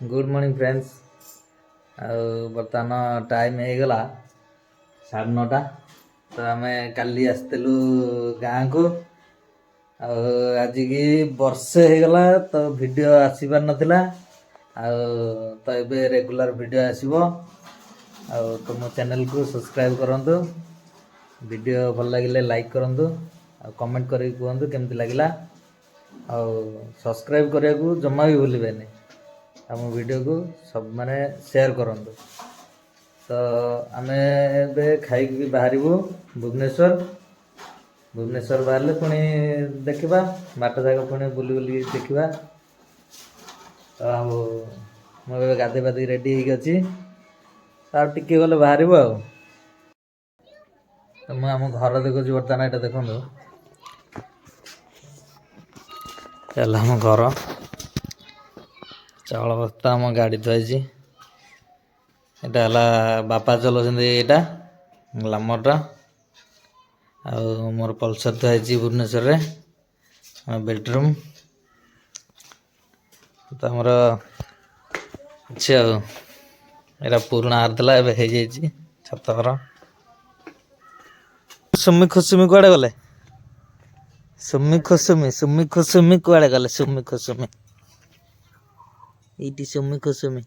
Good morning friends. बर्तमान time हो गला 9:30। तो आम काली आसलु गाँ को आज की वर्षे हो गला तो वीडियो आसी पार नथिला। तो ये रेगुलर वीडियो आसीबो। तो मो चैनल को सब्सक्राइब करंतु, वीडियो भल लगे लाइक करंतु, कमेंट करी कहतु केमती लगिला। सब्सक्राइब करने को जमा भी भूलें। आम वीडियो को सब माने शेयर करंतु। तो आम खाई बाहर भुवनेश्वर बाहर पुणी देखा बाट जाक पुणी बुली बुली देखा। तो मुझे गाधे पाधे रेडी होगी टे गले बाहर तो मुझे आम घर देखुची बर्तमान यहाँ देखो चल आम घर चावल बस्ता आम गाड़ी थी। यहाँ बापा चलाउछन्ति एटा ग्लामरटा मोर पल्सर थी भुवनेश्वर रे बेडरूम। तो आमर अच्छे यहाँ पुराणा हारला एवं छत घर। सुमी खुसुमी कुआड़े गले? सुमी खुसुमी कुआड़े गले? सुमी खुसुमी ये सुमी खुसुमी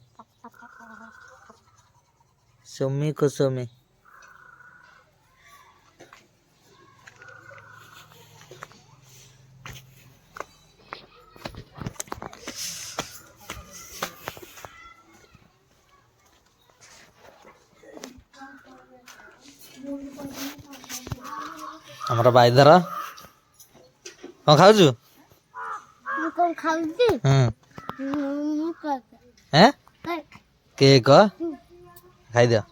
सुमी खुसुमी हमारा भाईधर कौन खाऊ केक खाई दियो।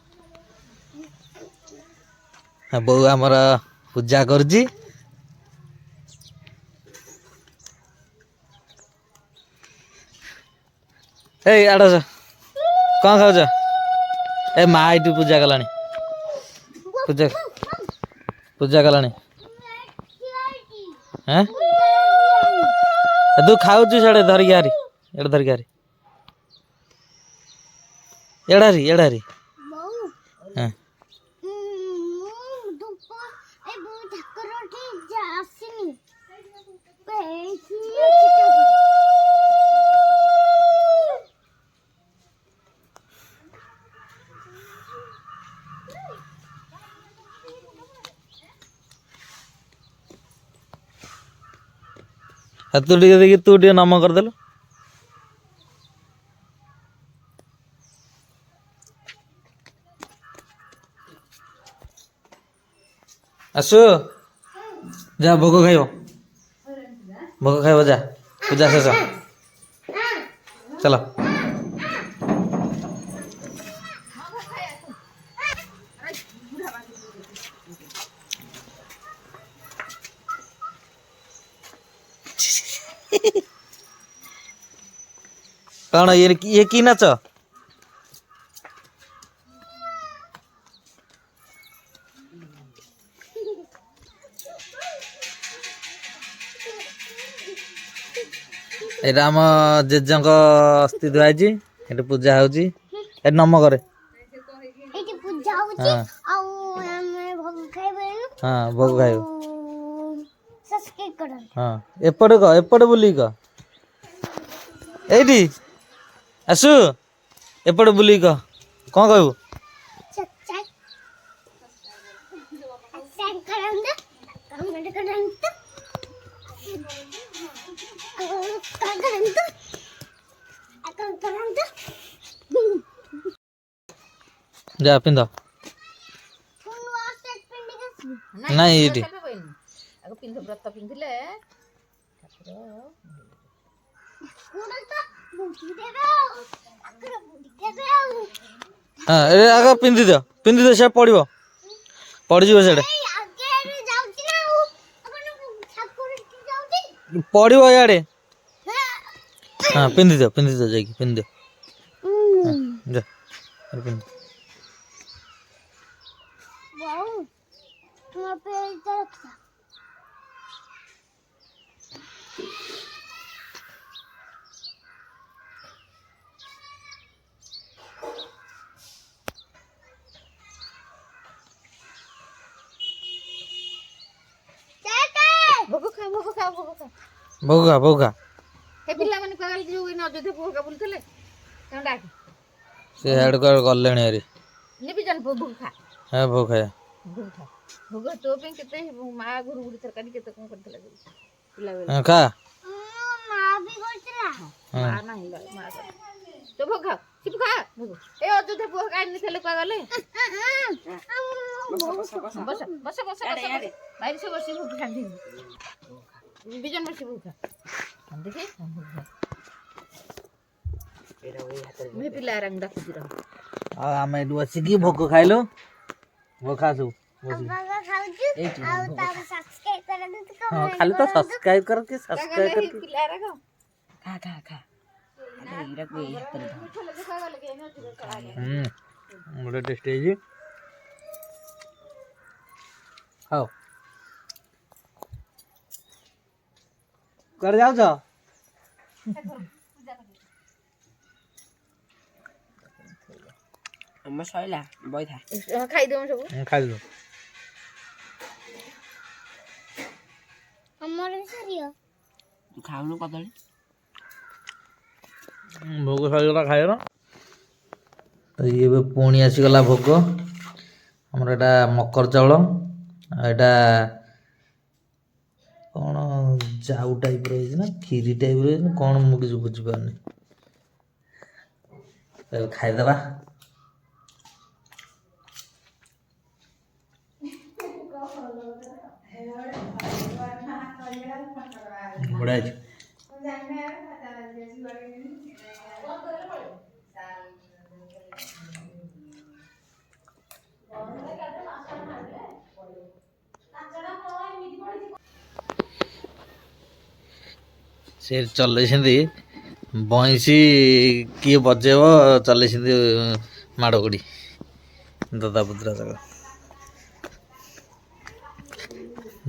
बो आमर पूजा करजी। आड़ कौन खाऊ ए माँ ये पूजा कला पूजा पूजा कला तू खाऊ साड़े धरिक हारी एड़ धरिक हारी एड़ारी एड़ारी हाँ तू टे देखी तू टे नम करदेलु। आसु जा भोग खाइब जा पूजा शेष चलो। कौन ये की नाच? ये आम जेजेक अस्थि धुआई पूजा हो नम करे। हाँ भोग खाइब। हाँ एपटे कह एपटे बुल कह ये आसु एपटे बुल कह कौन कहू? जा पिंध नहीं ये व्रत पिंधिले हाँ आग पिंधि दियो से पड़ो पड़ज से पड़ो इे। हाँ पिंधि दियो जा पिंधि दियो पिंध ଭୋଗ ଖା ଭୋଗା ହେ ପିଲାମାନେ କୁଆଡ଼େ ଗଲେ ଯୋଉ ଅଯୋଧ୍ୟା ଭୋଗ ବୁଲୁଥିଲେ ତାଙ୍କୁ ଡାକେ ସେ ଆଡେ କୁଆଡେ ଗଲେଣି ଆରି ନେବି ଜାନ ଭୋଗ ଖା ହଁ ଭୋଗ ଖାଇବା ଭୋଗ ଖା ଭୋଗ ତୋ ପାଇଁ କେତେ ମା ଘରୁ ଗୁଡ଼ି ତରକାରୀ କେତେ କଣ କରିଥିଲା ପିଲାବେଳେ ହଁ, ଖା ମା ବି କରିଥିଲା ମା ନାହିଁ ମା ତୋ ଭୋଗ ଖା ସିପୁ ଖା ଭୋଗ ଏ ଅଯୋଧ୍ୟା ଭୋଗ ଆଣିଥିଲେ କୁଆ ଗଲେ ବସ ବସ ବସ ବସ বাইরে সে বসে ভোগ খান্দি বিজন বসে ভোগ খা দেখি ভোগ খা मैं पिला रंग डाक दिरा ଆଉ ଆମେ ଏଠୁ ଆସିକି ଭୋଗ ଖାଇଲୁ ଭୋଗ ଖା ସବୁ ହଁ ଖାଲି ତ ସବସ୍କ୍ରାଇବ କର କି ସବସ୍କ୍ରାଇବ କର କି पिला रंग खा खा खा अरे इरा कोई हाथ रे ଗୋଟେ ଟେଷ୍ଟ ହେଇଛି ହଉ କୁଆଡେ ଯାଉଛ हम सइला बइथा खाई दो सब ଖାଇଲୁ हमर सरियो तू खाउनु कदली ଭୋଗ ସରିଗଲା ଖାଇଲ ତ ଏବେ ପୁଣି ଆସିଗଲା ଭୋଗ ଆମର ଏଇଟା ମକର ଚାଉଳ ଆଉ ଏଇଟା କ'ଣ ଯାଉ ଟାଇପ୍ର ହେଇଛି ନା କ୍ଷୀରି ଟାଇପ୍ର ହେଇଛି କ'ଣ ମୁଁ କିଛି ବୁଝିପାରୁନି ଏବେ ଖାଇଦେବା ବଢ଼ିଆ ଅଛି ସେ ଚଲେଇଛନ୍ତି ବଇଁଶୀ କିଏ ବଜେଇବ ଚଲେଇଛନ୍ତି ମାଡ଼ଗୋଡ଼ି ଦାଦା ପୁତୁରା ଯାକ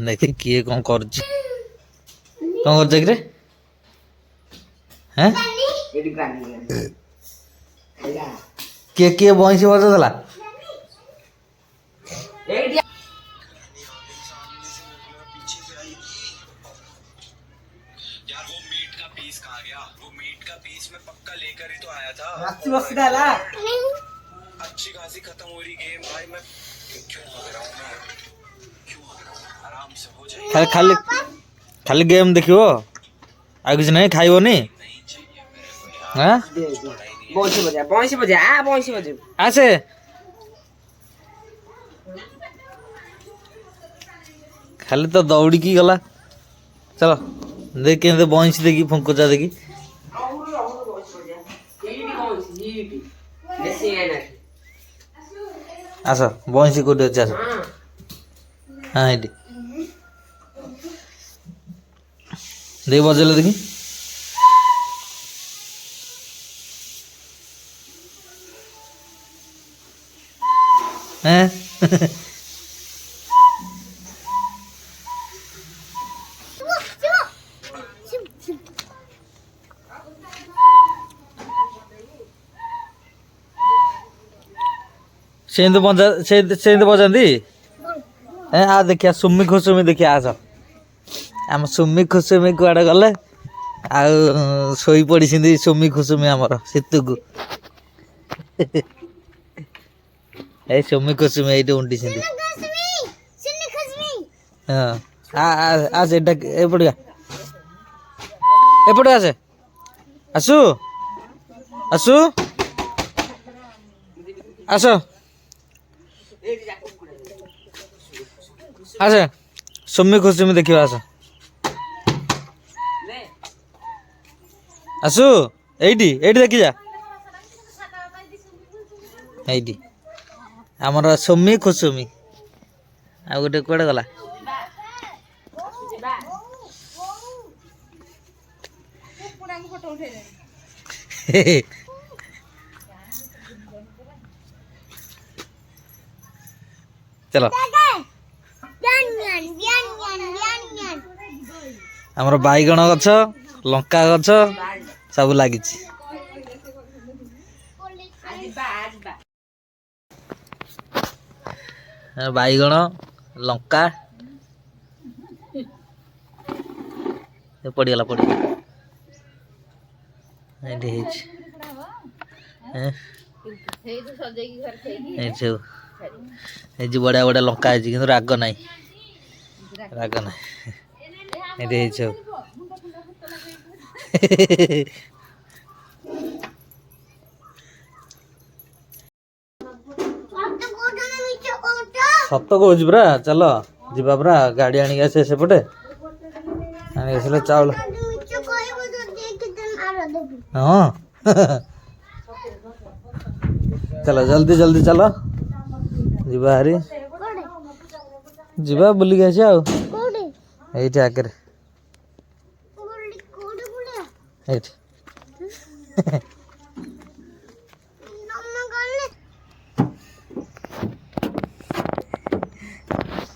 ଦେଖି କିଏ କ'ଣ କରୁଛି କ'ଣ କରୁଛ କିରେ ହେଁ एडी ग्रानी एला କିଏ କିଏ ବଇଁଶୀ ବଜଉଥିଲା एडी यार वो मीट का पीस कहाँ गया? वो मीट का पीस मैं पक्का लेकर ही तो आया था। रास्ती बस डाला अच्छी खासी खत्म हो रही गेम भाई मैं क्यों भाग रहा हूँ मैं क्यों भाग रहा हूँ आराम से हो जाएगी ଖାଲି ଖାଲି ଖାଲି ଗେମ୍ ଦେଖିବ ଆଉ କିଛି ନାହିଁ ଖାଇବନି ହଁ बंसी बजा आ बंसी बजा ଆସେ ଖାଲି ତ ଦୌଡ଼ିକି ଗଲା ଚାଲ ଦେଖି କେମିତି ବଇଁଶୀ ଦେଖି ଫୁଙ୍କୁଚା ଦେଖି ଆସ ବଇଁଶୀ କୋଉଠି ଅଛି ଆସ ହଁ ଏଇଠି ଦେଇ ବଜେଇଲେ ଦେଖି ହେଁ ସେମିତି ବଜାନ୍ତି ଆ ଦେଖିଆ ସୁମି ଖୁସୁମି ଦେଖିଆ ଆସ ଆମ ସୁମି ଖୁସୁମି କୁଆଡ଼େ ଗଲେ ଆଉ ଶୋଇ ପଡ଼ିଛନ୍ତି ସୁମି ଖୁସୁମି ଆମର ଶୀତକୁ ଏଇ ସୁମି ଖୁସୁମି ଏଇଠି ଉଣ୍ଡିଛନ୍ତି ହଁ ଆସ ଏଇଟା ଏପଟେ ଏପଟେ ଆସେ ଆସୁ ଆସୁ ଆସ ଆସେ ସୁମି ଖୁସୁମି ଦେଖିବା ଆସ ଆସୁ ଏଇଠି ଏଇଠି ଦେଖିଯା ଏଇଠି ଆମର ସୁମି ଖୁସୁମି ଆଉ ଗୋଟେ କୁଆଡ଼େ ଗଲା चलो ଆମର ବାଇଗଣ ଗଛ ଲଙ୍କା ଗଛ ସବୁ ଲାଗିଛି ବାଇଗଣ ଲଙ୍କା ପଡ଼ିଗଲା ଏଇଠି ହେଇଛି ସେଇଠୁ ସଜେଇକି ଘରେ ଥୋଇକି ଏଇଠି ସବୁ ହେଇଛି ବଢ଼ିଆ ବଢ଼ିଆ ଲଙ୍କା ହେଇଛି କିନ୍ତୁ ରାଗ ନାହିଁ ଏଇଠି ହେଇଛି ସବୁ ସତ କହୁଛି ପରା ଚାଲ ଯିବା ପରା ଗାଡ଼ି ଆଣିକି ଆସିବା ସେପଟେ ଆଣିକି ଆସିଲେ ଚାଉଳ ହଁ ଚାଲ ଜଲ୍ଦି ଜଲ୍ଦି ଚାଲ ଯିବା ହାରି ଯିବା ବୁଲିକି ଆସିବା ଆଉ ଏଇଠି ଆଗରେ ଏଇଠି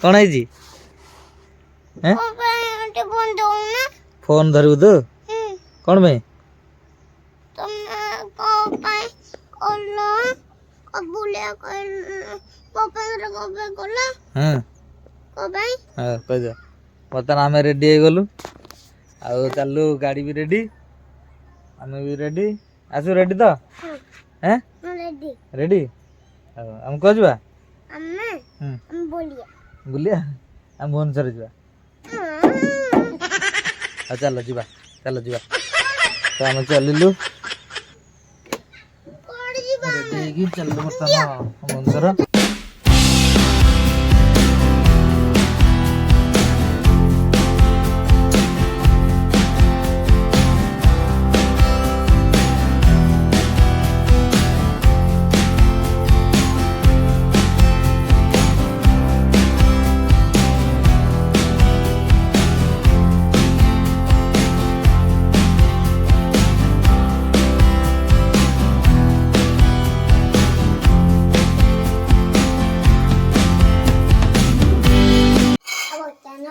କ'ଣ ହେଇଛି ଫୋନ୍ ଧରିବୁ ତୁ କ'ଣ ପାଇଁ କହିଦିଅ ବର୍ତ୍ତମାନ ଆମେ ରେଡ଼ି ହେଇଗଲୁ ଆଉ ଚାଲୁ ଗାଡ଼ି ବି ରେଡ଼ି ଆମେ ବି ରେଡ଼ି ଆସିବୁ ରେଡ଼ି ତ ରେଡ଼ି ଆଉ ଆମେ କୁଆ ଯିବା ବୁଲିବା ଆମେ ଭୁବନେଶ୍ୱର ଯିବା ଆଉ ଚାଲ ଯିବା ତ ଆମେ ଚାଲିଲୁ ରେଡ଼ି ହେଇକି ଚାଲିଲୁ ବର୍ତ୍ତମାନ ଭୁବନେଶ୍ୱର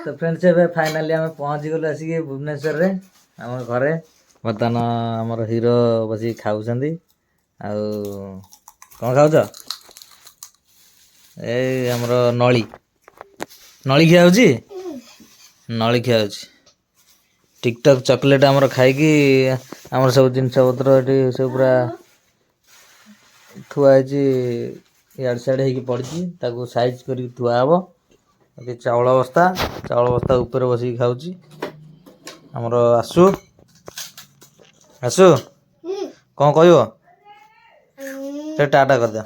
तो फ्रेंड्स ए फाइनाली आम पहुँची गलु आसिक भुवनेश्वर रे आम घरे बर्तमान आमर हीरो बस खाऊँ कौन खाऊच ए आमर नली नली खिया नली खिया टिकटक चॉकलेट आमर खाई आमर सब जिनस पत्र ये सब पूरा थुआई इड साइड हो पड़ी साइज कर थुआ हम ये चाउल बस्ता ऊपर बसिक खाऊँ आमर आसु आसु कौन कह टाटा कर दिया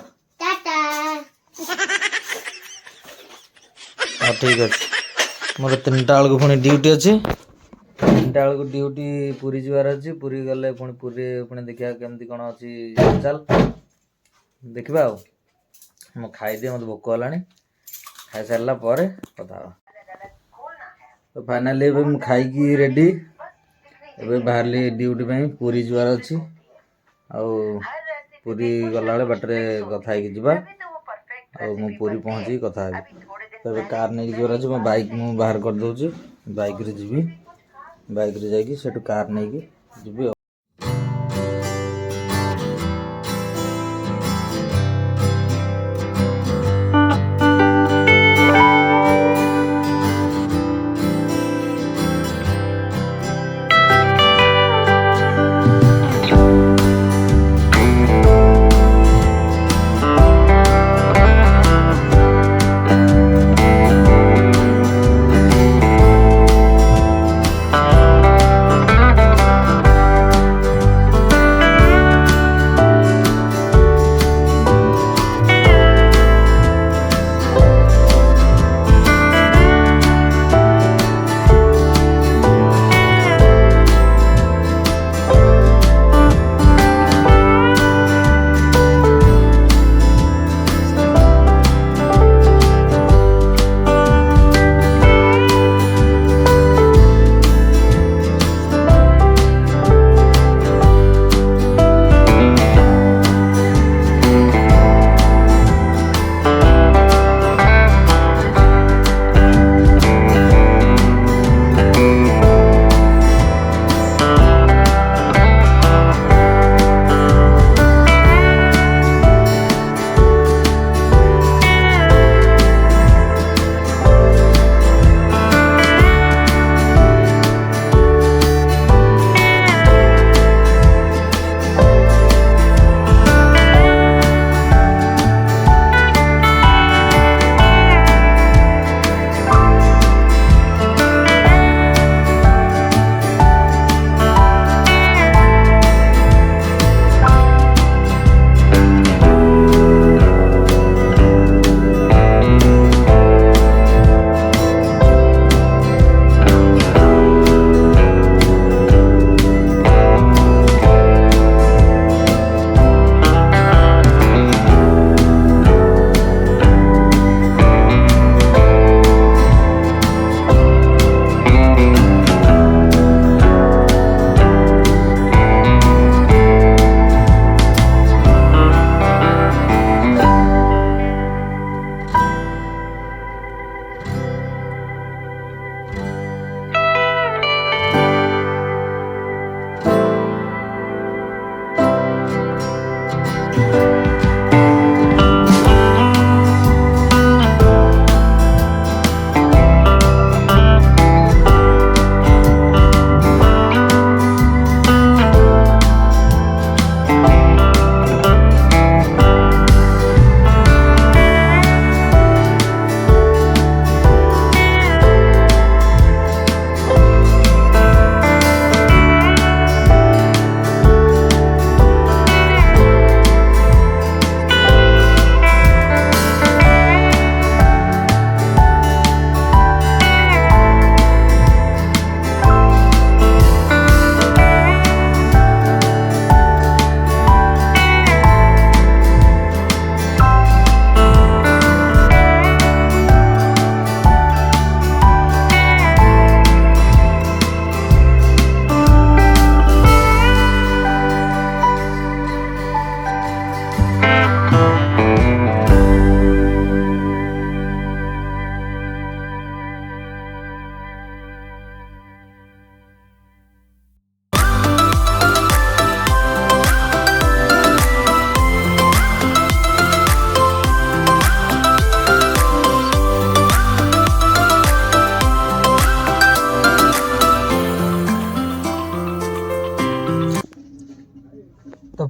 ठीक अच्छे मोर 3टा बेलू पुणी ड्यूटी अच्छी 3टा बेलू ड्यूटी पूरी जबार अच्छी पूरी गले पुरी पुणी देखा केमती कौन अच्छी चल देखा मो खाईदिए मत भोक है खाई सारा पर कथा तो फाइनाली खाई रेडी एबे बाहरली ड्यूटी पे पूरी जबार अच्छी पूरी गला बाटे कथा मु पूरी पहुँची कथा तो कार नहीं जबार अच्छे मो बाइक मु बाहर कर दूची बाइक रे जीवी बाइक रे जाकि सेठू कार नहीं जीवी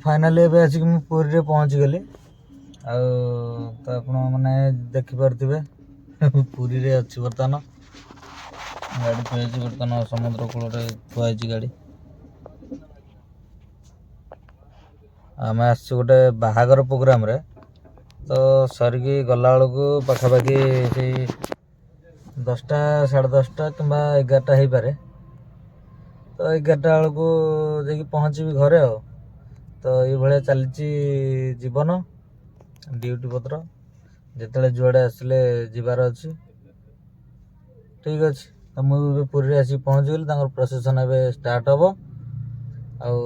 ଫାଇନାଲି ଏବେ ଆସିକି ମୁଁ ପୁରୀରେ ପହଞ୍ଚିଗଲି। ଆଉ ତ ଆପଣ ମାନେ ଦେଖିପାରୁଥିବେ ପୁରୀରେ ଅଛି ବର୍ତ୍ତମାନ। ଗାଡ଼ି ଥୁଆ ହେଇଛି ବର୍ତ୍ତମାନ ସମୁଦ୍ର କୂଳରେ ଥୁଆ ହେଇଛି ଗାଡ଼ି। ଆମେ ଆସିଛୁ ଗୋଟେ ବାହାଘର ପ୍ରୋଗ୍ରାମରେ, ତ ସରିକି ଗଲାବେଳକୁ ପାଖାପାଖି ସେଇ 10ଟା ସାଢ଼େ 10ଟା କିମ୍ବା 11ଟା ହେଇପାରେ। ତ 11ଟା ବେଳକୁ ଯାଇକି ପହଞ୍ଚିବି ଘରେ ଆଉ। ତ ଏଇଭଳିଆ ଚାଲିଛି ଜୀବନ, ଡ୍ୟୁଟି ପତ୍ର। ଯେତେବେଳେ ଯୁଆଡ଼େ ଆସିଲେ ଯିବାର ଅଛି। ଠିକ୍ ଅଛି, ତ ମୁଁ ଏବେ ପୁରୀରେ ଆସିକି ପହଞ୍ଚିଗଲି। ତାଙ୍କର ପ୍ରସେସନ୍ ଏବେ ଷ୍ଟାର୍ଟ ହେବ, ଆଉ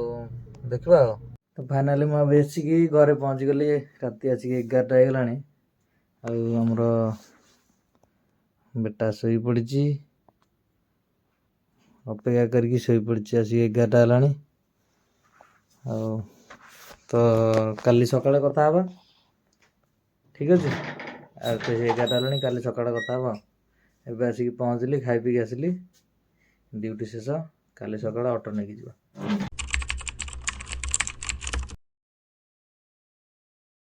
ଦେଖିବା ଆଉ। ତ ଫାଇନାଲି ମୁଁ ଏବେ ଆସିକି ଘରେ ପହଞ୍ଚିଗଲି। ରାତି ଆସିକି 11ଟା ହେଇଗଲାଣି। ଆଉ ଆମର ବେଟା ଶୋଇପଡ଼ିଛି, ଅପେକ୍ଷା କରିକି ଶୋଇପଡ଼ିଛି। ଆସିକି 11ଟା ହେଲାଣି। ଆଉ ତ କାଲି ସକାଳେ କଥା ହେବା, ଠିକ୍ ଅଛି। ଆଉ ତ 11ଟା ହେଲାଣି, କାଲି ସକାଳେ କଥା ହେବା। ଏବେ ଆସିକି ପହଞ୍ଚିଲି, ଖାଇ ପିଇକି ଆସିଲି। ଡ୍ୟୁଟି ଶେଷ, କାଲି ସକାଳେ ଅଟୋ ନେଇକି ଯିବା।